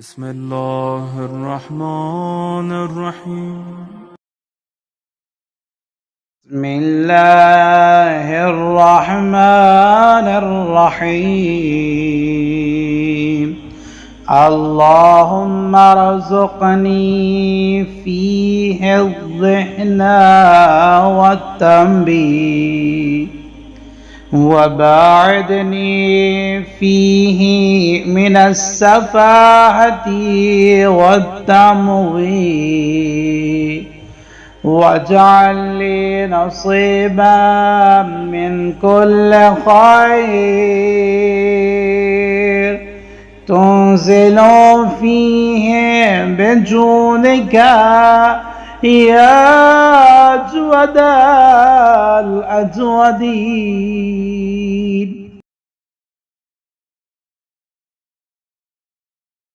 بسم الله الرحمن الرحيم. بسم الله الرحمن الرحيم. اللهم ارزقني فيه الذهن والتنبيه، وباعدني فيه من السفاهة والتمويه، واجعل لي نصيبا من كل خير تنزل فيه بجودك يا أجود الأجودين.